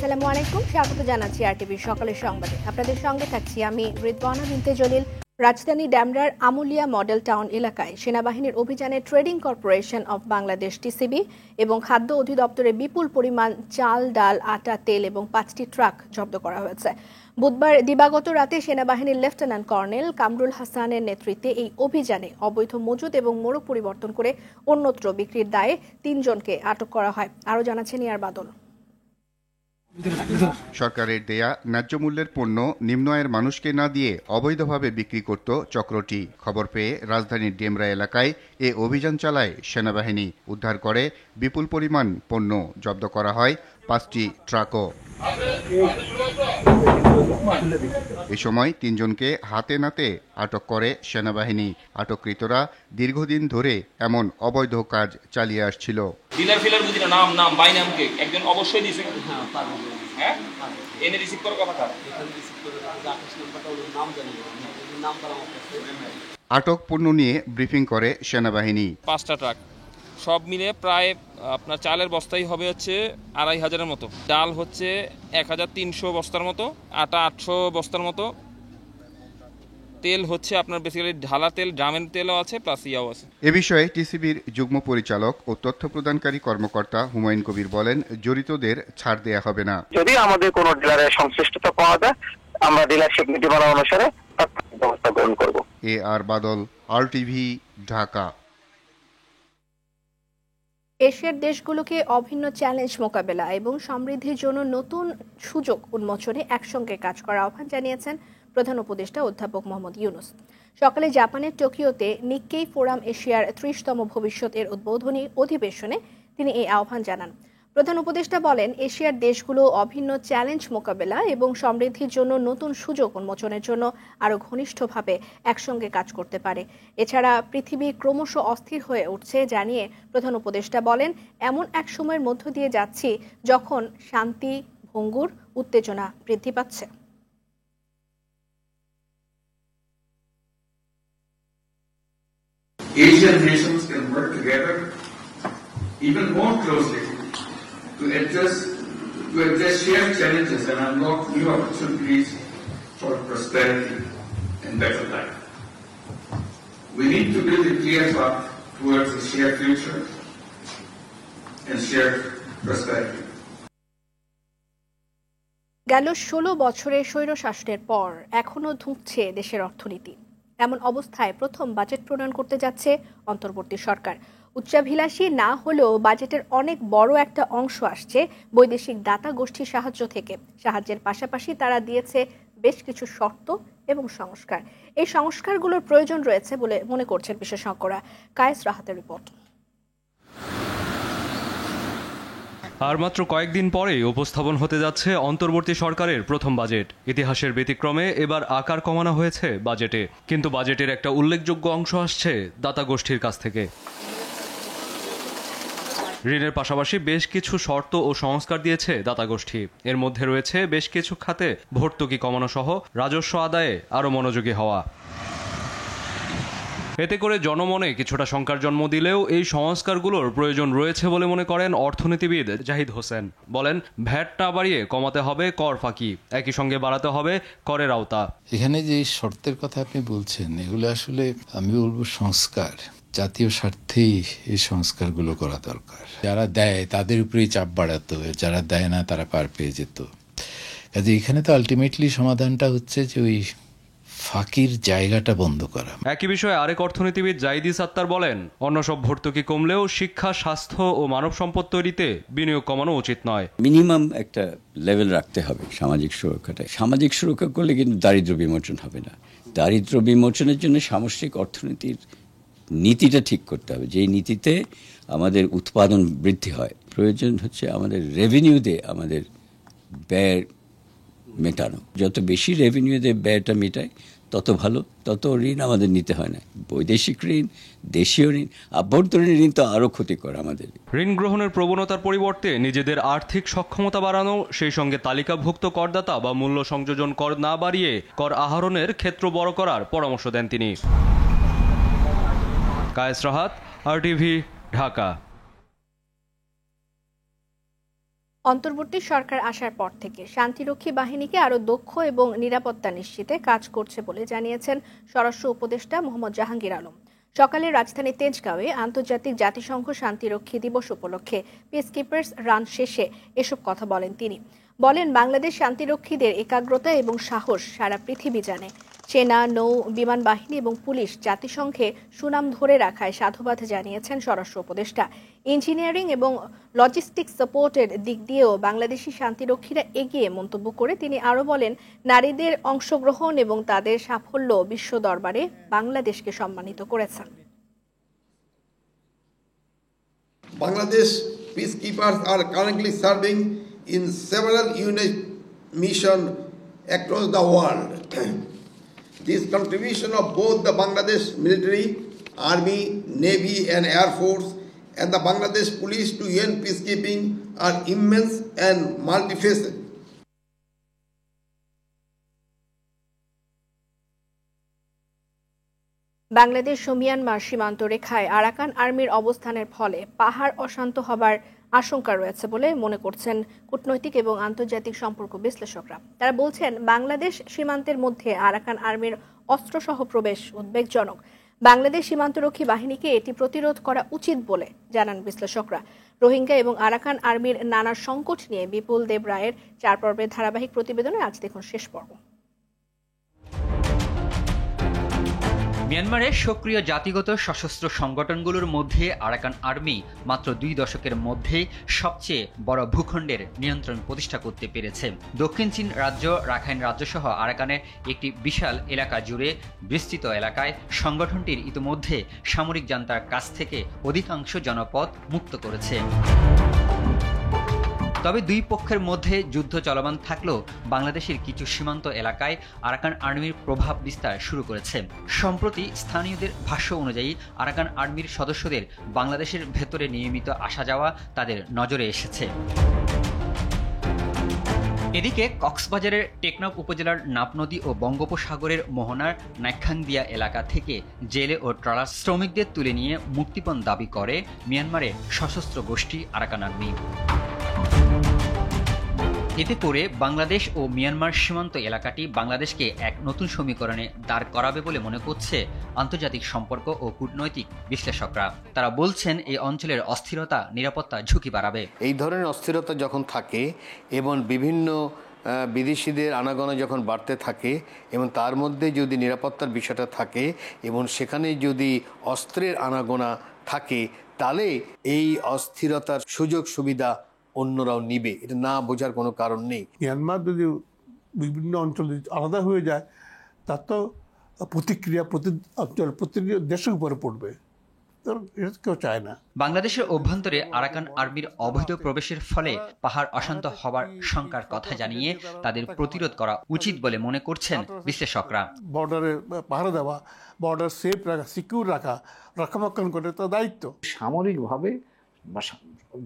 আসসালামু আলাইকুম, স্বাগত জানাচ্ছি আরটিভির সকালের সংবাদে। আপনাদের সঙ্গে থাকছি আমি রিদওয়ানা বিনতে জলিল। রাজধানী ড্যামরার আমুলিয়া মডেল টাউন এলাকায় সেনাবাহিনীর অভিযানে trading corporation of Bangladesh TCB এবং খাদ্য অধিদপ্তরে বিপুল পরিমাণ চাল, ডাল, আটা, তেল এবং 5টি ট্রাক জব্দ করা হয়েছে। বুধবার দিবাগত রাতে সেনাবাহিনীর লেফটেন্যান্ট কর্নেল কামরুল হাসানের নেতৃত্বে এই অভিযানে অবৈধ মজুদ এবং মোড়ক পরিবর্তন করে অন্যত্র বিক্রির দায়ে 3 জনকে আটক করা হয়। আরও জানাচ্ছেন ইয়ার বাদল। সরকারের দেয়া ন্যায্য মূল্যের পণ্য নিম্ন আয়ের মানুষকে না দিয়ে অবৈধভাবে বিক্রি করত চক্রটি। খবর পেয়ে রাজধানীর ডেমরা এলাকায় এ অভিযান চালায় সেনাবাহিনী। উদ্ধার করে বিপুল পরিমাণ পণ্য, জব্দ করা হয় 5টি ট্রাকও। এ সময় 3 জনকে হাতে নাতে আটক করে সেনাবাহিনী। আটককৃতরা দীর্ঘদিন ধরে এমন অবৈধ কাজ চালিয়ে আসছিল। ডিলার ফিলার বুঝি না, নাম বাই নামকে একজন অবশ্যই দিয়েছে। হ্যাঁ, এনে রিসিভ করার কথা। আটক পণ্য নিয়ে ব্রিফিং করে সেনাবাহিনী। 5টা ট্রাক সব মিলে প্রায় আপনার চালের বস্তাই হবে হচ্ছে 2500-এর মতো, ডাল হচ্ছে 1300 বস্তার মতো, আটা 800 বস্তার মতো, তেল হচ্ছে আপনার বেসিক্যালি ঢালা তেল, ড্রামের তেলও আছে, প্লাস ইয়াও আছে। এ বিষয়ে টিসিবির যুগ্ম পরিচালক ও তথ্য প্রদানকারী কর্মকর্তা হুমায়ুন কবির বলেন, জড়িতদের ছাড় দেয়া হবে না। যদি আমাদের কোনো ডিলারের সংশ্লিষ্টতা পাওয়া যায়, আমরা ডিলারশিপ নীতিমালা অনুসারে ব্যবস্থা গ্রহণ করব। আর বাদল, আরটিভি, ঢাকা। এশিয়ার দেশগুলোকে অভিন্ন চ্যালেঞ্জ মোকাবেলা এবং সমৃদ্ধির জন্য নতুন সুযোগ উন্মোচনে একসঙ্গে কাজ করার আহ্বান জানিয়েছেন প্রধান উপদেষ্টা অধ্যাপক মোহাম্মদ ইউনূস। সকালে জাপানের টোকিওতে নিক্কেই ফোরাম এশিয়ার 30তম ভবিষ্যৎ এর উদ্বোধনী অধিবেশনে তিনি এই আহ্বান জানান। প্রধান উপদেষ্টা বলেন, এশিয়ার দেশগুলো অভিন্ন চ্যালেঞ্জ মোকাবেলা এবং সমৃদ্ধির জন্য নতুন সুযোগ উন্মোচনের জন্য আরও ঘনিষ্ঠভাবে একসঙ্গে কাজ করতে পারে। এছাড়া পৃথিবী ক্রমশ অস্থির হয়ে উঠছে জানিয়ে প্রধান উপদেষ্টা বলেন, এমন এক সময়ের মধ্য দিয়ে যাচ্ছি যখন শান্তি ভঙ্গুর, উত্তেজনা বৃদ্ধি পাচ্ছে। Asian nations can work together even more closely to address shared challenges and unlock new opportunities for prosperity and better life. We need to build a clear path towards a shared future and shared prosperity. গেল 16 বছরের স্বৈরশাসনের পর এখনো ধুঁকছে দেশের অর্থনীতি। এমন অবস্থায় প্রথম budget প্রণয়ন করতে যাচ্ছে অন্তর্বর্তী সরকার। উচ্চাভিলাষী না হলেও বাজেটের অনেক বড় একটা অংশ আসছে বৈদেশিক দাতা গোষ্ঠীর সাহায্য থেকে। সাহায্যের পাশাপাশি তারা দিয়েছে বেশ কিছু শর্ত এবং সংস্কার। এই সংস্কারগুলোর প্রয়োজন রয়েছে বলে মনে করছেন বিশেষজ্ঞরা। কায়েস রাহাতের রিপোর্ট। আর মাত্র কয়েকদিন পরেই উপস্থাপন হতে যাচ্ছে অন্তর্বর্তী সরকারের প্রথম বাজেট। ইতিহাসের ব্যতিক্রমে এবার আকার কমানো হয়েছে বাজেটে, কিন্তু বাজেটের একটা উল্লেখযোগ্য অংশ আসছে দাতা গোষ্ঠীর কাছ থেকে। ঋণের পাশাপাশি বেশ কিছু শর্ত ও সংস্কার দিয়েছে দাতা গোষ্ঠী। এর মধ্যে রয়েছে বেশ কিছু খাতে ভর্তুকি কমানো সহ রাজস্ব আদায়ে আরও মনোযোগী হওয়া। এতে করে জনমনে কিছুটা শঙ্কার জন্ম দিলেও এই সংস্কারগুলোর প্রয়োজন রয়েছে বলে মনে করেন অর্থনীতিবিদ জাহিদ হোসেন। বলেন, ভ্যাট না বাড়িয়ে কমাতে হবে কর ফাঁকি, একই সঙ্গে বাড়াতে হবে করের আওতা। এখানে যে শর্তের কথা আপনি বলছেন, এগুলো আসলে আমি বলবো সংস্কার, জাতীয় স্বার্থেই এই সংস্কারগুলো করা দরকার। যারা দেয় তাদের উপরেই চাপ বাড়াতো, যারা দেয় না তারা পার পেয়ে যেত। কাজে এখানে তো আলটিমেটলি সমাধানটা হচ্ছে যে ওই ফাঁকির জায়গাটা বন্ধ করা। একই বিষয়ে আরেক অর্থনীতিবিদ জাইদি সাত্তার বলেন, অন্য সব ভর্তুকি কমলেও শিক্ষা, স্বাস্থ্য ও মানব সম্পদ তৈরিতে বিনিয়োগ কমানো উচিত নয়। মিনিমাম একটা লেভেল রাখতে হবে সামাজিক সুরক্ষাটা। সামাজিক সুরক্ষা করলে কিন্তু দারিদ্র্য বিমোচন হবে না। দারিদ্র্য বিমোচনের জন্য সামষ্টিক অর্থনীতির নীতিটা ঠিক করতে হবে, যেই নীতিতে আমাদের উৎপাদন বৃদ্ধি হয়। প্রয়োজন হচ্ছে আমাদের রেভিনিউ দিয়ে আমাদের ব্যয় মেটানো। যত বেশি রেভিনিউ দিয়ে ব্যয়টা মেটায় তত ভালো, তত ঋণ আমাদের নিতে হয় না। বৈদেশিক ঋণ, দেশীয় ঋণ, আভ্যন্তরীণ ঋণ তো আরও ক্ষতিকর আমাদের। ঋণ গ্রহণের প্রবণতার পরিবর্তে নিজেদের আর্থিক সক্ষমতা বাড়ানো, সেই সঙ্গে তালিকাভুক্ত করদাতা বা মূল্য সংযোজন কর না বাড়িয়ে কর আহরণের ক্ষেত্র বড় করার পরামর্শ দেন তিনি। কায়েস রাহাত, আরটিভি, ঢাকা। অন্তর্বর্তী সরকার আসার পর থেকে শান্তিরক্ষী বাহিনীকে আরও দক্ষ এবং নিরাপত্তা নিশ্চিতে কাজ করছে বলে জানিয়েছেন স্বরাষ্ট্র উপদেষ্টা মোহাম্মদ জাহাঙ্গীর আলম। সকালে রাজধানী তেজগাঁওয়ে আন্তর্জাতিক জাতিসংঘ শান্তিরক্ষী দিবস উপলক্ষে পিসকিপার্স রান শেষে এসব কথা বলেন তিনি। বলেন, বাংলাদেশ শান্তিরক্ষীদের একাগ্রতা এবং সাহস সারা পৃথিবী জানে। সেনা, নৌ, বিমান বাহিনী এবং পুলিশ জাতিসংঘে সুনাম ধরে রাখায় সাধুবাদ জানিয়েছেন স্বরাষ্ট্র উপদেষ্টা। ইঞ্জিনিয়ারিং এবং লজিস্টিক সাপোর্টের দিক দিয়েও বাংলাদেশি শান্তিরক্ষীরা এগিয়ে মন্তব্য করে তিনি আরও বলেন, নারীদের অংশগ্রহণ এবং তাদের সাফল্য বিশ্ব দরবারে বাংলাদেশকে সম্মানিত করেছে। Bangladesh peacekeepers are currently serving in several unit missions across the world. This contribution of both the Bangladesh military, army, navy and air force and the Bangladesh police to UN peacekeeping are immense and multifaceted. Bangladesh ও Myanmar সীমান্ত রেখায় Arakan আর্মির অবস্থানের ফলে পাহাড় অশান্ত হবার আশঙ্কা রয়েছে বলে মনে করছেন কূটনৈতিক এবং আন্তর্জাতিক সম্পর্ক বিশ্লেষকরা। তারা বলছেন, বাংলাদেশ সীমান্তের মধ্যে আরাকান আর্মির অস্ত্রসহ প্রবেশ উদ্বেগজনক। বাংলাদেশ সীমান্তরক্ষী বাহিনীকে এটি প্রতিরোধ করা উচিত বলে জানান বিশ্লেষকরা। রোহিঙ্গা এবং আরাকান আর্মির নানা সংকট নিয়ে বিপুল দেব রায়ের 4 পর্বের ধারাবাহিক প্রতিবেদনে আজ দেখুন শেষ পর্ব। মিয়ানমারের সক্রিয় জাতিগত সশস্ত্র সংগঠনগুলোর মধ্যে আরাকান আর্মি মাত্র 2 দশকের মধ্যে সবচেয়ে বড় ভূখণ্ডের নিয়ন্ত্রণ প্রতিষ্ঠা করতে পেরেছে। দক্ষিণ চীন রাজ্য, রাখাইন রাজ্যসহ আরাকানের একটি বিশাল এলাকা জুড়ে বিস্তৃত এলাকায় সংগঠনটির ইতিমধ্যে সামরিক জান্তার কাছ থেকে অধিকাংশ জনপদ মুক্ত করেছে। তবে দুই পক্ষের মধ্যে যুদ্ধ চলমান থাকলেও বাংলাদেশের কিছু সীমান্ত এলাকায় আরাকান আর্মির প্রভাব বিস্তার শুরু করেছে। সম্প্রতি স্থানীয়দের ভাষ্য অনুযায়ী আরাকান আর্মির সদস্যদের বাংলাদেশের ভেতরে নিয়মিত আসা যাওয়া তাদের নজরে এসেছে। এদিকে কক্সবাজারের টেকনাফ উপজেলার নাপ নদী ও বঙ্গোপসাগরের মোহনার নাইখাংদিয়া এলাকা থেকে জেলে ও ট্রলার শ্রমিকদের তুলে নিয়ে মুক্তিপণ দাবি করে মিয়ানমারের সশস্ত্র গোষ্ঠী আরাকান আর্মি। এতে করে বাংলাদেশ ও মিয়ানমার সীমান্ত এলাকাটি বাংলাদেশকে এক নতুন সমীকরণে দাঁড় করাবে বলে মনে করছে আন্তর্জাতিক সম্পর্ক ও কূটনৈতিক বিশ্লেষকরা। তারা বলছেন, এই অঞ্চলের অস্থিরতা নিরাপত্তা ঝুঁকি বাড়াবে। এই ধরনের অস্থিরতা যখন থাকে এবং বিভিন্ন বিদেশিদের আনাগোনা যখন বাড়তে থাকে এবং তার মধ্যে যদি নিরাপত্তার বিষয়টা থাকে এবং সেখানে যদি অস্ত্রের আনাগোনা থাকে, তাহলে এই অস্থিরতার সুযোগ সুবিধা অন্যরাও নিবে। এটা না বোঝার কোনো কারণ নেই। মিয়ানমার যদি বিভিন্ন অঞ্চলে আলাদা হয়ে যায়, তার তো প্রতিক্রিয়া প্রতি অঞ্চল প্রতি দেশের উপরে পড়বে, এটা কেউ চায় না। বাংলাদেশের অভ্যন্তরে আরাকান আর্মির অবৈধ প্রবেশের ফলে পাহাড় অশান্ত হবার শঙ্কার কথা জানিয়ে তাদের প্রতিরোধ করা উচিত বলে মনে করছেন বিশ্লেষকরা। বর্ডারে পাহারা দেওয়া, বর্ডার সেফ রাখা, সিকিউর রাখা, রক্ষণাবেক্ষণ করে তার দায়িত্ব। সামরিকভাবে বা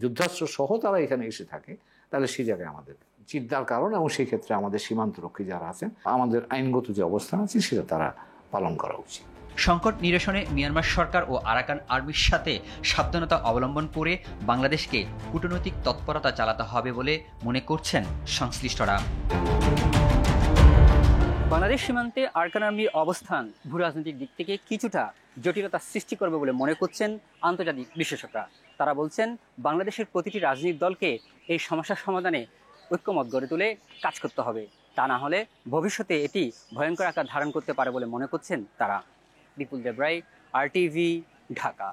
যুদ্ধাস্ত্র সহ তারা এখানে এসে থাকে, তাহলে সেই জায়গায় আমাদের চিন্তার কারণ, এবং সেই ক্ষেত্রে আমাদের সীমান্তরক্ষী যারা আছেন, আমাদের আইনগত যে অবস্থান আছে সেটা তারা পালন করা উচিত। সংকট নিরসনে মিয়ানমার সরকার ও আরাকান আর্মির সাথে সাবধানতা অবলম্বন করে বাংলাদেশকে কূটনৈতিক তৎপরতা চালাতে হবে বলে মনে করছেন সংশ্লিষ্টরা। বাংলাদেশ সীমান্তে আরাকান আর্মির অবস্থান ভূরাজনৈতিক দিক থেকে কিছুটা জটিলতা সৃষ্টি করবে বলে মনে করছেন আন্তর্জাতিক বিশ্লেষকরা। তারা বলছেন, বাংলাদেশের প্রতিটি রাজনৈতিক দলকে এই সমস্যার সমাধানে ঐক্যমত গড়ে তুলে কাজ করতে হবে। তা না হলে ভবিষ্যতে এটি ভয়ঙ্কর আকার ধারণ করতে পারে বলে মনে করছেন তারা। বিপুল দেব রায়, RTV, ঢাকা।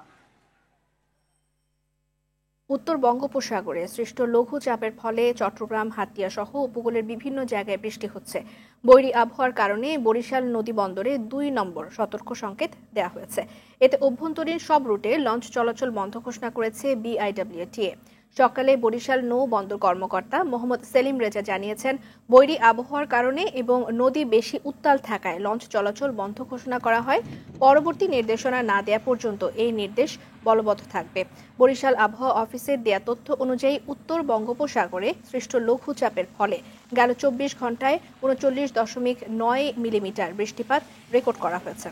উত্তর বঙ্গোপসাগরে সৃষ্ট লঘু চাপের ফলে চট্টগ্রাম, হাতিয়া সহ উপকূলের বিভিন্ন জায়গায় বৃষ্টি হচ্ছে। বৈরী আবহাওয়ার কারণে বরিশাল নদী বন্দরে 2 নম্বর সতর্ক সংকেত দেওয়া হয়েছে। এতে অভ্যন্তরীণ সব রুটে লঞ্চ চলাচল বন্ধ ঘোষণা করেছে BIWTA। সকালে বরিশাল নৌ বন্দর কর্মকর্তা মোহাম্মদ সেলিম রেজা জানিয়েছেন, বৈরী আবহাওয়ার কারণে এবং নদী বেশি উত্তাল থাকায় লঞ্চ চলাচল বন্ধ ঘোষণা করা হয়। পরবর্তী নির্দেশনা না দেওয়া পর্যন্ত এই নির্দেশ বলবৎ থাকবে। বরিশাল আবহাওয়া অফিসের দেয়া তথ্য অনুযায়ী উত্তর বঙ্গোপসাগরে সৃষ্ট লঘুচাপের ফলে গেল 24 ঘন্টায় 39.9 মিলিমিটার বৃষ্টিপাত রেকর্ড করা হয়েছে।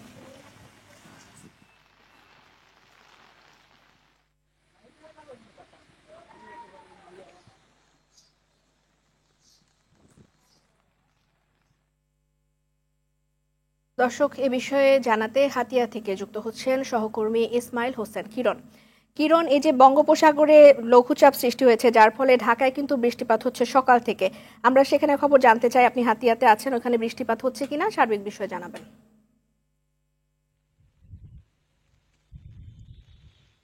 দর্শক, এ বিষয়ে জানাতে হাতিয়া থেকে যুক্ত হচ্ছেন সহকর্মী ইসমাইল হোসেন কিরণ। কিরণ, এই যে বঙ্গোপসাগরে লঘুচাপ সৃষ্টি হয়েছে, যার ফলে ঢাকায় কিন্তু বৃষ্টিপাত হচ্ছে সকাল থেকে। আমরা সেখানে খবর জানতে চাই, আপনি হাতিয়াতে আছেন, ওখানে বৃষ্টিপাত হচ্ছে কিনা সার্বিক বিষয়ে জানাবেন।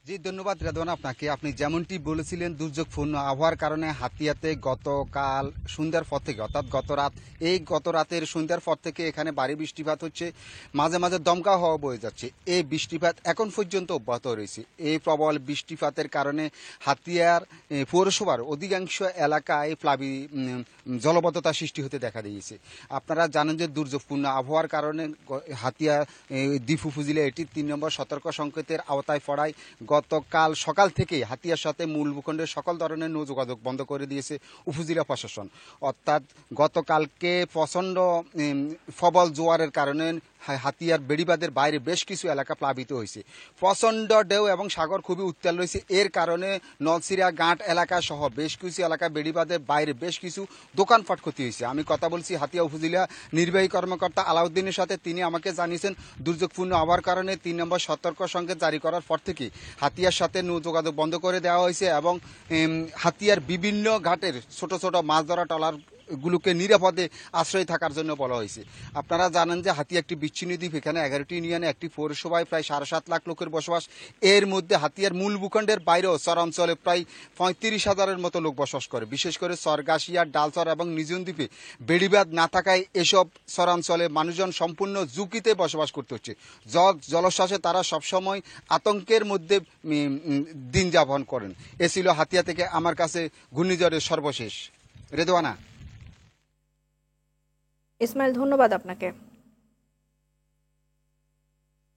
জি, ধন্যবাদ রেদওয়ান আপনাকে। আপনি যেমনটি বলেছিলেন, দুর্যোগপূর্ণ আবহাওয়ার কারণে হাতিয়াতে গতকাল সন্ধ্যার পর থেকে, অর্থাৎ গত রাতের সন্ধ্যার পর থেকে এখানে ভারী বৃষ্টিপাত হচ্ছে, মাঝে মাঝে দমকা হওয়া বয়ে যাচ্ছে। এই বৃষ্টিপাত এখন পর্যন্ত অব্যাহত রয়েছে। এই প্রবল বৃষ্টিপাতের কারণে হাতিয়ার পৌরসভার অধিকাংশ এলাকায় জলবদ্ধতা সৃষ্টি হতে দেখা দিয়েছে। আপনারা জানেন যে দুর্যোগপূর্ণ আবহাওয়ার কারণে হাতিয়া দ্বীপ উপজেলা এটি ৩ নম্বর সতর্ক সংকেতের আওতায় পড়ায় গতকাল সকাল থেকে হাতিয়ার সাথে মূল ভূখণ্ডের সকল ধরনের নৌ যোগাযোগ বন্ধ করে দিয়েছে উপজেলা প্রশাসন। অর্থাৎ গতকালকে প্রচণ্ড প্রবল জোয়ারের কারণে হাতিয়ার বেড়িবাঁধের বাইরে বেশ কিছু এলাকা প্লাবিত হয়েছে। প্রচণ্ড ঢেউ এবং সাগর খুবই উত্তাল রয়েছে। এর কারণে নলছিরা ঘাট এলাকা সহ বেশ কিছু এলাকা বেড়িবাঁধের বাইরে বেশ কিছু দোকানপাট ক্ষতি হয়েছে। আমি কথা বলছি হাতিয়া উপজেলা নির্বাহী কর্মকর্তা আলাউদ্দিনের সাথে। তিনি আমাকে জানিয়েছেন দুর্যোগপূর্ণ আবহাওয়ার কারণে ৩ নম্বর সতর্ক সংকেত জারি করার পর থেকে হাতিয়ার সাথে নৌ যোগাযোগ বন্ধ করে দেওয়া হয়েছে এবং হাতিয়ার বিভিন্ন ঘাটের ছোট ছোট মাছ ধরা ট্রলার গুলোকে নিরাপদে আশ্রয় থাকার জন্য বলা হয়েছে। আপনারা জানেন যে হাতিয়া একটি বিচ্ছিন্ন দ্বীপ। এখানে 11টি ইউনিয়নে একটি পৌরসভায় প্রায় 7.5 লাখ লোকের বসবাস। এর মধ্যে হাতিয়ার মূল ভূখণ্ডের বাইরেও চরাঞ্চলে প্রায় 35,000-এর মতো লোক বসবাস করে। বিশেষ করে চরগাছিয়া, ডালচর এবং নিজন দ্বীপে বেড়িবাঁধ না থাকায় এসব চরাঞ্চলে মানুষজন সম্পূর্ণ ঝুঁকিতে বসবাস করতে হচ্ছে। জলোচ্ছ্বাসে তারা সবসময় আতঙ্কের মধ্যে দিন যাপন করেন। এ ছিল হাতিয়া থেকে আমার কাছে ঘূর্ণিঝড়ের সর্বশেষ। রেদওয়ানা। ইসমাইল, ধন্যবাদ আপনাকে।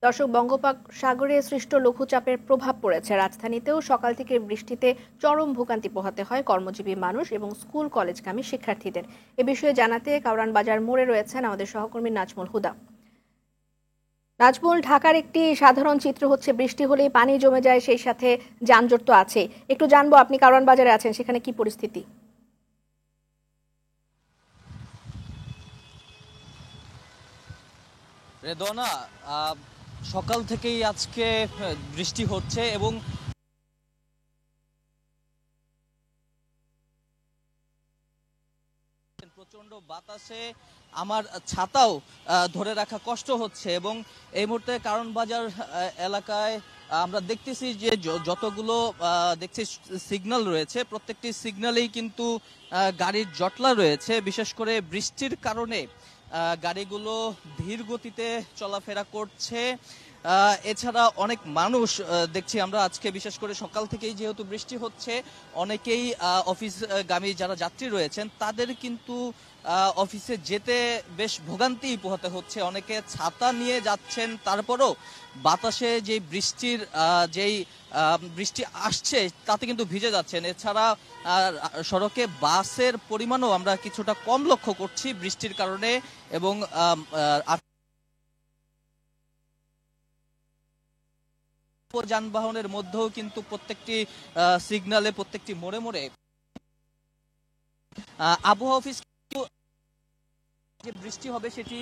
দর্শক, বঙ্গোপসাগরে সৃষ্ট লঘুচাপের প্রভাব পড়েছে রাজধানীতেও। সকাল থেকে বৃষ্টিতে চরম ভোগান্তি পোহাতে হয় কর্মজীবী মানুষ এবং স্কুল কলেজগামী শিক্ষার্থীদের। এ বিষয়ে জানাতে কাউরান বাজার মোড়ে রয়েছেন আমাদের সহকর্মী নাজমুল হুদা। নাজমুল, ঢাকার একটি সাধারণ চিত্র হচ্ছে বৃষ্টি হলেই পানি জমে যায়, সেই সাথে যানজট তো আছে। একটু জানবো, আপনি কাউরান বাজারে আছেন, সেখানে কি পরিস্থিতি? রেদওয়ানা, সকাল থেকেই আজকে বৃষ্টি হচ্ছে এবং প্রচন্ড বাতাসে আমার ছাতাও ধরে রাখা কষ্ট হচ্ছে এবং এই মুহূর্তে কারণ বাজার এলাকায় আমরা দেখতেছি যে যতগুলো দেখছি সিগন্যাল রয়েছে, প্রত্যেকটি সিগন্যালেই কিন্তু গাড়ির জটলা রয়েছে। বিশেষ করে বৃষ্টির কারণে গাড়িগুলো ধীর গতিতে চলাফেরা করছে। এছাড়া অনেক মানুষ দেখছি আমরা আজকে, বিশেষ করে সকাল থেকেই যেহেতু বৃষ্টি হচ্ছে, অনেকেই অফিসগামী যারা যাত্রী রয়েছেন তাদের কিন্তু অফিসে যেতে বেশ ভোগান্তি পোহাতে হচ্ছে। অনেকে ছাতা নিয়ে যাচ্ছেন, তারপরও বাতাসে যে বৃষ্টি আসছে তাতে কিন্তু ভিজে যাচ্ছেন। এছাড়া সড়কে বাসের পরিমাণও আমরা কিছুটা কম লক্ষ্য করছি বৃষ্টির কারণে এবং যানবাহনের মধ্যেও কিন্তু প্রত্যেকটি সিগন্যালে, প্রত্যেকটি মোড়ে মোড়ে আবহাওয়া অফিস যে বৃষ্টি হবে সেটি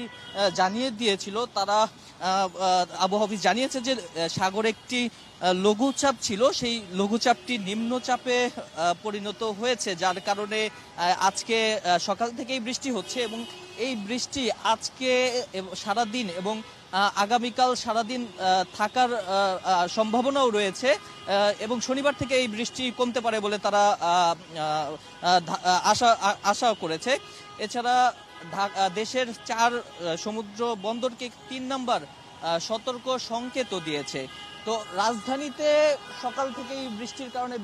জানিয়ে দিয়েছিল। তারা আবহাওয়া অফিস জানিয়েছে যে সাগরে একটি লঘুচাপ ছিল, সেই লঘুচাপটি নিম্নচাপে পরিণত হয়েছে, যার কারণে আজকে সকাল থেকেই বৃষ্টি হচ্ছে এবং এই বৃষ্টি আজকে সারাদিন এবং আগামীকাল সারাদিন থাকার সম্ভাবনাও রয়েছে এবং শনিবার থেকে এই বৃষ্টি কমতে পারে বলে তারা আশা করেছে। এছাড়া দেশের 4 সমুদ্র বন্দরকে 3 নম্বর সতর্ক সংকেতও দিয়েছে। তো রাজধানীতে সকাল থেকেই বৃষ্টির কারণে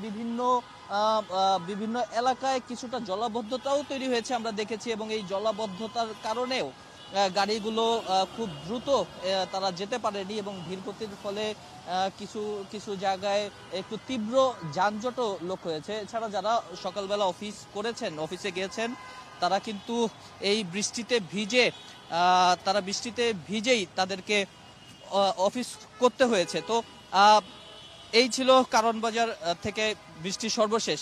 বিভিন্ন এলাকায় কিছুটা জলাবদ্ধতাও তৈরি হয়েছে আমরা দেখেছি এবং এই জলাবদ্ধতার কারণেও গাড়িগুলো খুব দ্রুত তারা যেতে পারেনি এবং ধীরগতির ফলে কিছু জায়গায় একটু তীব্র যানজটও লক্ষ্য হয়েছে। এছাড়া যারা সকালবেলা অফিসে গিয়েছেন তারা কিন্তু এই বৃষ্টিতে ভিজেই তাদেরকে অফিস করতে হয়েছে। তো এই ছিল কারণ বাজার থেকে বৃষ্টির সর্বশেষ।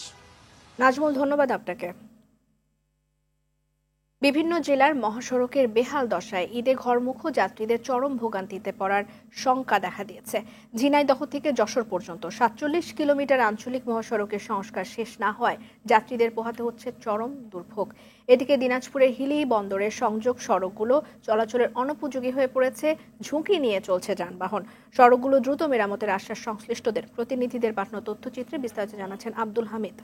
নাজমুল, ধন্যবাদ আপনাকে। বিভিন্ন জেলার মহাসড়কের বেহাল দশায় ঈদে ঘরমুখো যাত্রীদের চরম ভোগান্তিতে পড়ার শঙ্কা দেখা দিয়েছে। ঝিনাইদহ থেকে যশোর পর্যন্ত ৪৭ কিলোমিটার আঞ্চলিক মহাসড়কের সংস্কার শেষ না হওয়ায় যাত্রীদের পোহাতে হচ্ছে চরম দুর্ভোগ। এদিকে দিনাজপুরের হিলি বন্দরের সংযোগ সড়কগুলো চলাচলের অনুপযোগী হয়ে পড়েছে, ঝুঁকি নিয়ে চলছে যানবাহন। সড়কগুলো দ্রুত মেরামতের আশ্বাস সংশ্লিষ্টদের। প্রতিনিধিদের পাঠানো তথ্যচিত্রে বিস্তারিত জানাচ্ছেন আব্দুল হামিদ।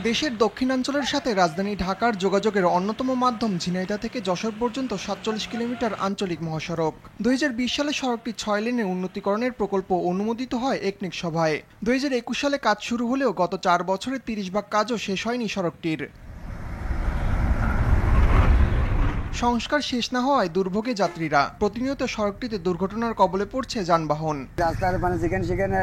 দেশের দক্ষিণাঞ্চলের সাথে রাজধানী ঢাকার যোগাযোগের অন্যতম মাধ্যম ঝিনাইদহ থেকে যশোর পর্যন্ত ৪৭ কিলোমিটার আঞ্চলিক মহাসড়ক। ২০২০ সালে সড়কটি ৬ লেনে উন্নতিকরণের প্রকল্প অনুমোদিত হয় একনেক সভায়। ২০২১ সালে কাজ শুরু হলেও গত ৪ বছরে ৩০ ভাগ কাজও শেষ হয়নি সড়কটির। সংস্কার শেষ না হওয়ায় দুর্ভোগে যাত্রীরা। প্রতিনিয়ত সড়কটিতে দুর্ঘটনার কবলে পড়ছে যানবাহন। রাস্তার যেখানে সেখানে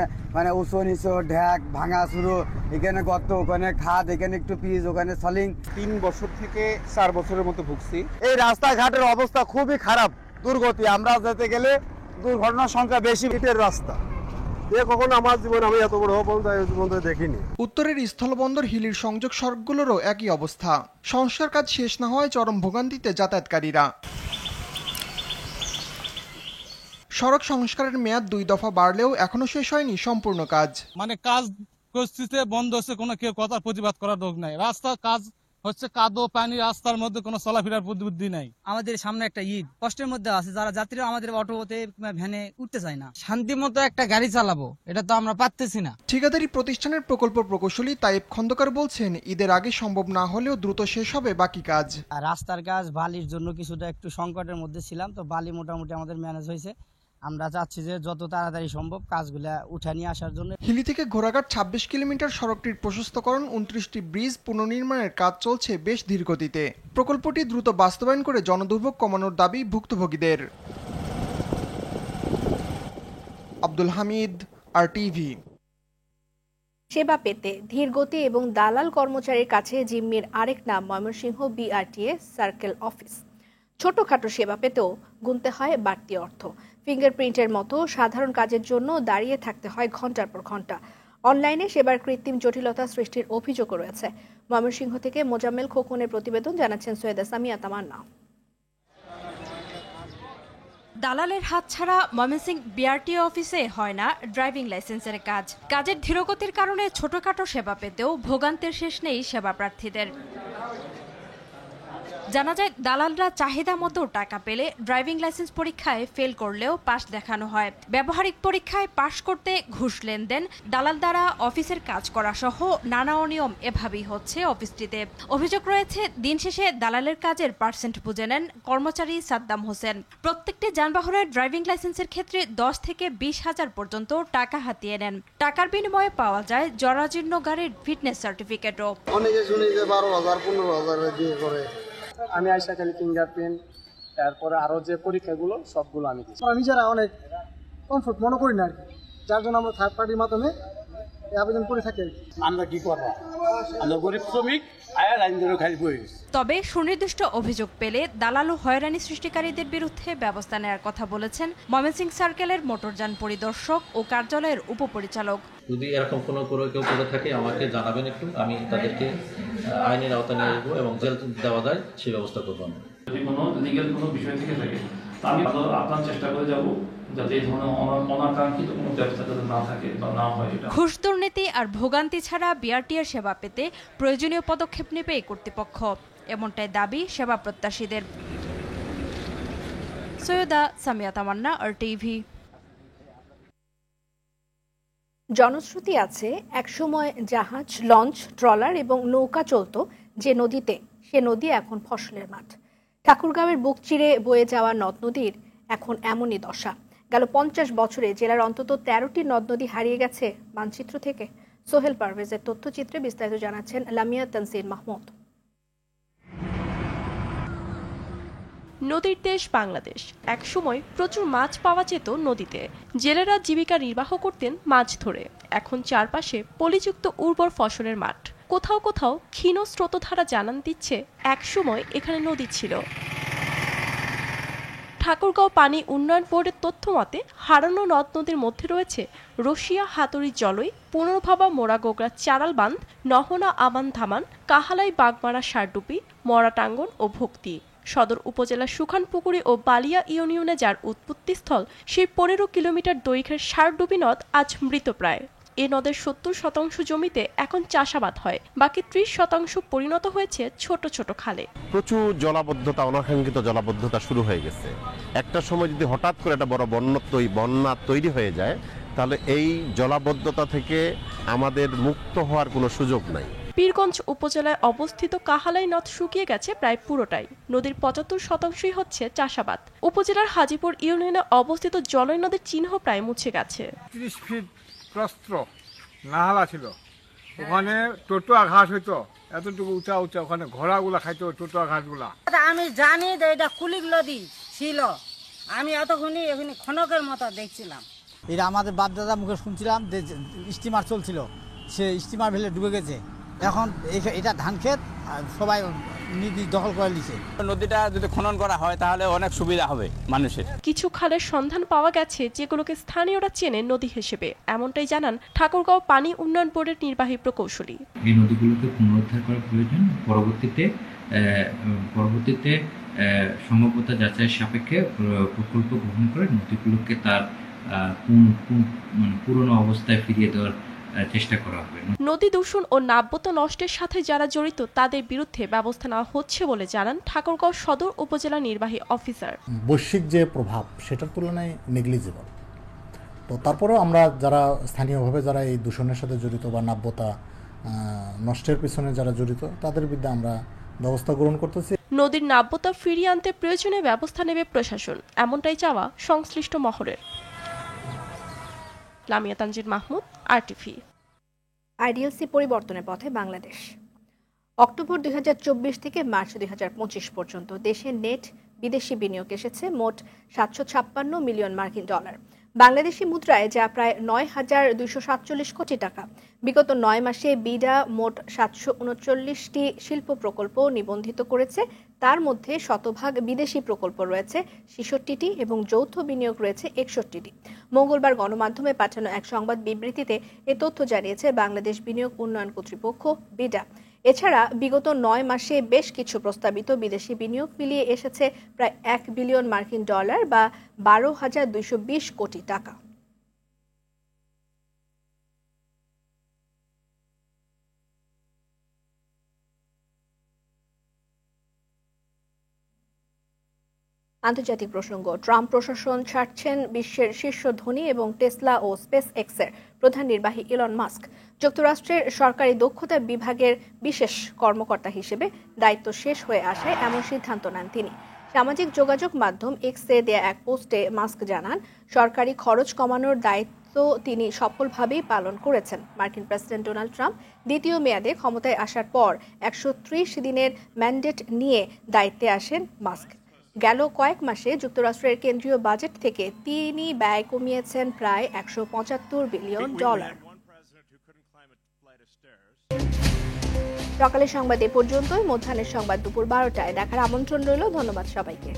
উঁচু নিচু ঢ্যাক ভাঙা শুরু, এখানে গর্ত, ওখানে খাদ, এখানে একটু পিচ, ওখানে সলিং। ৩ বছর থেকে ৪ বছরের মতো ভুগছি। এই রাস্তাঘাটের অবস্থা খুবই খারাপ, দুর্গতি। আমরা যেতে গেলে দুর্ঘটনার সংখ্যা বেশি। ইটের রাস্তা কখনো আমার জীবন আমি এত বড় পর্যন্ত দেখিনি। উত্তরের স্থলবন্দর হিলির সংযোগ সড়কগুলোরও একই অবস্থা। সংস্কার কাজ শেষ না হওয়ায় চরম ভোগান্তিতে যাতায়াতকারীরা। সড়ক সংস্কারের মেয়াদ ২ দফা বাড়লেও এখনো শেষ হয়নি সম্পূর্ণ কাজ। কাজ করতে বন্ধ হচ্ছে, কোনো কেউ কথার প্রতিবাদ করার লোক নাই। রাস্তার কাজ হচ্ছে কাদো পানি, রাস্তার মধ্যে কোনো চলাফেরার বুদ্ধি নাই। আমাদের সামনে একটা ঈদ, কষ্টের মধ্যে আছে যারা যাত্রীরা আমাদের অটোতে ভ্যানে উঠতে চায় না। শান্তি মতো একটা গাড়ি চালাবো, এটা তো আমরা পারতেছি না। ঠিকাদারি প্রতিষ্ঠানের প্রকল্প প্রকৌশলী তাইব খন্দকার বলছেন, ঈদের আগে সম্ভব না হলেও দ্রুত শেষ হবে বাকি কাজ। রাস্তার কাজ বালির জন্য কিছুটা একটু সংকটের মধ্যে ছিলাম, তো বালি মোটামুটি আমাদের ম্যানেজ হয়েছে। আমরা চাচ্ছি যে যত তাড়াতাড়ি সম্ভব কাজগুলা উঠে নিয়ে আসার জন্য। হিলি থেকে ঘোড়াঘাট ২৬ কিলোমিটার সড়কটির প্রশস্তকরণ, ২৯টি ব্রিজ পুনর্নির্মাণের কাজ চলছে বেশ ধীরগতিতে। প্রকল্পটি দ্রুত বাস্তবায়ন করে জনদুর্ভোগ কমানোর দাবি ভুক্তভোগীদের। আব্দুল হামিদ, RTV। সেবা পেতে ধীরগতি এবং দালাল কর্মচারীর কাছে জিম্মির আরেক নাম ময়মনসিংহ BRTA সার্কেল অফিস। ছোটখাটো সেবা পেতেও গুনতে হয় বাড়তি অর্থ। ফিঙ্গারপ্রিন্টের মতো সাধারণ কাজের জন্য দাঁড়িয়ে থাকতে হয় ঘন্টার পর ঘন্টা। অনলাইনে সেবার কৃত্রিম জটিলতা সৃষ্টির অভিযোগও রয়েছে। ময়মনসিংহ থেকে মোজাম্মেল খোকনের প্রতিবেদন, জানাচ্ছেন সৈয়দা সামিয়া তামান্না। দালালের হাত ছাড়া ময়মনসিংহ BRTA অফিসে হয় না ড্রাইভিং লাইসেন্সের কাজ। কাজের ধীরগতির কারণে ছোটখাটো সেবা পেতেও ভোগান্তির শেষ নেই সেবা প্রার্থীদের। জানা যায়, দালালরা চাহিদা মতো টাকা পেলে ড্রাইভিং লাইসেন্স পরীক্ষায় ফেল করলেও পাশ দেখানো হয়। ব্যবহারিক পরীক্ষায় পাশ করতে ঘুষ লেনদেন, দালাল দ্বারা অফিসের কাজ করা সহ নানা অনিয়ম এভাবেই হচ্ছে অফিসটিতে। অভিযোগ রয়েছে, দিন শেষে দালালের কাজের পার্সেন্ট বুঝে নেন কর্মচারী সাদ্দাম হোসেন। প্রত্যেকটি যানবাহনের ড্রাইভিং লাইসেন্সের ক্ষেত্রে ১০ থেকে ২০ হাজার পর্যন্ত টাকা হাতিয়ে নেন। টাকার বিনিময়ে পাওয়া যায় জরাজীর্ণ গাড়ির ফিটনেস সার্টিফিকেটও। অনেকে শুনি যে ১২,০০০ ১৫,০০০ দিয়ে করে। আমি আইসা খালি ফিঙ্গারপ্রিন্ট, তারপরে আরো যে পরীক্ষাগুলো সবগুলো আমি দিচ্ছি। আমরা নিজেরা অনেক কমফোর্ট মনে করি না আর কি, যার জন্য আমরা থার্ড পার্টির মাধ্যমে আবেদন করে থাকি। আমরা কি করবো, আমরা গরিব শ্রমিক, তবে সুনির্দিষ্ট অভিযোগ পেলে দালাল ও হয়রানি সৃষ্টিকারীদের বিরুদ্ধে ব্যবস্থা নেওয়ার কথা বলেছেন ময়মনসিংহ সার্কেলের মোটরযান পরিদর্শক ও কার্যালয়ের উপপরিচালক। যদি এরকম কোনো কেউ করে থাকে আমাকে জানাবেন একটু, আমি তাদেরকে আইনের আওতায় নিয়ে আসবো এবং জেল দেওয়া যায় সেই ব্যবস্থা করবো। যদি কোনো লিগ্যাল কোনো বিষয় থেকে থাকে আমি আপনার চেষ্টা করে যাব যাতে এই ধরনের অনাকাঙ্ক্ষিত কোনো ব্যবস্থা যাতে না থাকে বা না হয়। ঘুষ দুর্নীতি আর ভোগান্তি ছাড়া BRTA সেবা পেতে প্রয়োজনীয় পদক্ষেপ নেবে কর্তৃপক্ষ, এমনটাই দাবি সেবা প্রত্যাশীদের। সৈয়দা সামিয়া তামান্না, RTV। জনশ্রুতি আছে, একসময় জাহাজ, লঞ্চ, ট্রলার এবং নৌকা চলত যে নদীতে, সে নদী এখন ফসলের মাঠ। ঠাকুরগাঁওয়ের বুক চিরে বয়ে যাওয়া নদ নদীর এখন এমনই দশা। গেল ৫০ বছরে জেলার অন্তত ১৩টি নদ নদী হারিয়ে গেছে মানচিত্র থেকে। সোহেল পারভেজের তথ্যচিত্রে বিস্তারিত জানাচ্ছেন লামিয়া তানসির মাহমুদ। নদীর দেশ বাংলাদেশ। একসময় প্রচুর মাছ পাওয়া যেত নদীতে, জেলেরা জীবিকা নির্বাহ করতেন মাছ ধরে। এখন চারপাশে পলিযুক্ত উর্বর ফসলের মাঠ, কোথাও কোথাও ক্ষীণ স্রোতধারা জানান দিচ্ছে একসময় এখানে নদী ছিল। ঠাকুরগাঁও পানি উন্নয়ন বোর্ডের তথ্য মতে হারানো নদ নদীর মধ্যে রয়েছে রশিয়া হাতুড়ি জলই, পুনর্ভাবা মোড়াগোগরা চারাল বাঁধ, নহনা আমান ধামান, কাহালাই বাগমারা সারডুবি, মরাটাঙ্গন ও ভক্তি। সদর উপজেলার সুখানপুকুরি ও বালিয়া ইউনিয়নে যার উৎপত্তিস্থল সেই 15 কিলোমিটার দৈর্ঘ্যের সারডুবি নদ আজ মৃতপ্রায়। এ নদের 70% জমিতে এখন চাষাবাদ হয়, বাকি 30% পরিণত হয়েছে ছোট ছোট খালে। প্রচুর জলাবদ্ধতা, অনাকাঙ্ক্ষিত জলাবদ্ধতা শুরু হয়ে গেছে। একটা সময় যদি হঠাৎ করে একটা বড় বন্যা তৈরি হয়ে যায়, তাহলে এই জলাবদ্ধতা থেকে আমাদের মুক্ত হওয়ার কোনো সুযোগ নাই। পীরগঞ্জ উপজেলায় অবস্থিত কাহালাই নদ শুকিয়ে গেছে প্রায় পুরোটাই। নদীর 75%ই হচ্ছে চাষাবাদ। উপজেলার হাজিপুর ইউনিয়নে অবস্থিত জলই নদীর চিহ্ন প্রায় মুছে গেছে। 30 ফিট প্রস্থ নাহালা ছিল, ওখানে টোটোয়া ঘাস হইতো, এতটুকু উঁচা উঁচা, ওখানে ঘোড়াগুলা খাইতো টোটোয়া ঘাসগুলা। আমি জানি যে এটা কুলিক নদী ছিল, আমি এতক্ষণই এখানে খনকের মতো দেখছিলাম। এটা আমাদের বাপদাদা মুখে শুনছিলাম যে স্টিমার চলছিল, সে স্টিমার ভেলে ডুবে গেছে। এখন এটা ধান ক্ষেত সবাই নদী দখল করে নিছে। নদীটা যদি খনন করা হয় তাহলে অনেক সুবিধা হবে মানুষের। কিছু খালের সন্ধান পাওয়া গেছে যেগুলোকে স্থানীয়রা চেনে নদী হিসেবে, এমনটাই জানান ঠাকুরগাঁও পানি উন্নয়ন বোর্ডের নির্বাহী প্রকৌশলী। এই নদীগুলোকে পুনরুদ্ধার করা প্রয়োজন। পরবর্তীতে সম্ভাব্যতা যাচাইয়ের সাপেক্ষে প্রকল্প গ্রহণ করে নদীগুলোকে তার পুরনো অবস্থায় ফিরিয়ে দেওয়ার চেষ্টা করা হবে। নদী দূষণ ও নাব্যতা নষ্টের সাথে যারা জড়িত তাদের বিরুদ্ধে ব্যবস্থা নেওয়া হচ্ছে বলে জানান ঠাকুরগাঁও সদর উপজেলা নির্বাহী অফিসার। বৈশ্বিক যে প্রভাব সেটার তুলনায় নেগলিজিবল, তো তারপরেও আমরা যারা স্থানীয়ভাবে যারা এই দূষণের সাথে জড়িত বা নাব্যতা নষ্টের পিছনে যারা জড়িত তাদের বিরুদ্ধে আমরা ব্যবস্থা গ্রহণ করতেছি। নদীর নাব্যতা ফিরিয়ে আনতে প্রয়োজনীয় ব্যবস্থা নেবে প্রশাসন, এমনটাই চাওয়া সংশ্লিষ্ট মহলের। Lamia Tangier Mahmud, RTV. IDLC পরিবর্তনের পথে বাংলাদেশ। অক্টোবর 2024 থেকে মার্চ 2025 পর্যন্ত দেশে নেট বিদেশি বিনিয়োগ এসেছে মোট 756 মিলিয়ন মার্কিন ডলার। বাংলাদেশি মুদ্রায় যা প্রায় 9,247 কোটি টাকা। বিগত 9 মাসে বিডা মোট 739টি শিল্প প্রকল্প নিবন্ধিত করেছে। তার মধ্যে শতভাগ বিদেশি প্রকল্প রয়েছে 66টি এবং যৌথ বিনিয়োগ রয়েছে 61টি। মঙ্গলবার গণমাধ্যমে পাঠানো এক সংবাদ বিবৃতিতে এ তথ্য জানিয়েছে বাংলাদেশ বিনিয়োগ উন্নয়ন কর্তৃপক্ষ বিডা। এছাড়া বিগত 9 মাসে বেশ কিছু প্রস্তাবিত বিদেশি বিনিয়োগ মিলিয়ে এসেছে প্রায় 1 বিলিয়ন মার্কিন ডলার বা 12,220 কোটি টাকা। আন্তর্জাতিক প্রসঙ্গ। ট্রাম্প প্রশাসন ছাড়ছেন বিশ্বের শীর্ষ ধনী এবং টেসলা ও স্পেস এক্সের প্রধান নির্বাহী ইলন মাস্ক। যুক্তরাষ্ট্রের সরকারি দক্ষতা বিভাগের বিশেষ কর্মকর্তা হিসেবে দায়িত্ব শেষ হয়ে আসায় এমন সিদ্ধান্ত নেন তিনি। সামাজিক যোগাযোগ মাধ্যম এক্সে দেয়া এক পোস্টে মাস্ক জানান, সরকারি খরচ কমানোর দায়িত্ব তিনি সফলভাবেই পালন করেছেন। মার্কিন প্রেসিডেন্ট ডোনাল্ড ট্রাম্প দ্বিতীয় মেয়াদে ক্ষমতায় আসার পর 130 দিনের ম্যান্ডেট নিয়ে দায়িত্বে আসেন মাস্ক। গেল কয়েক মাসে যুক্তরাষ্ট্রের কেন্দ্রীয় বাজেট থেকে তিনি ব্যয় কমিয়েছেন প্রায় 175 বিলিয়ন ডলার। সকালের সংবাদ এ পর্যন্তই। মধ্যাহ্নের সংবাদ দুপুর 12টায় দেখার আমন্ত্রণ রইল। ধন্যবাদ সবাইকে।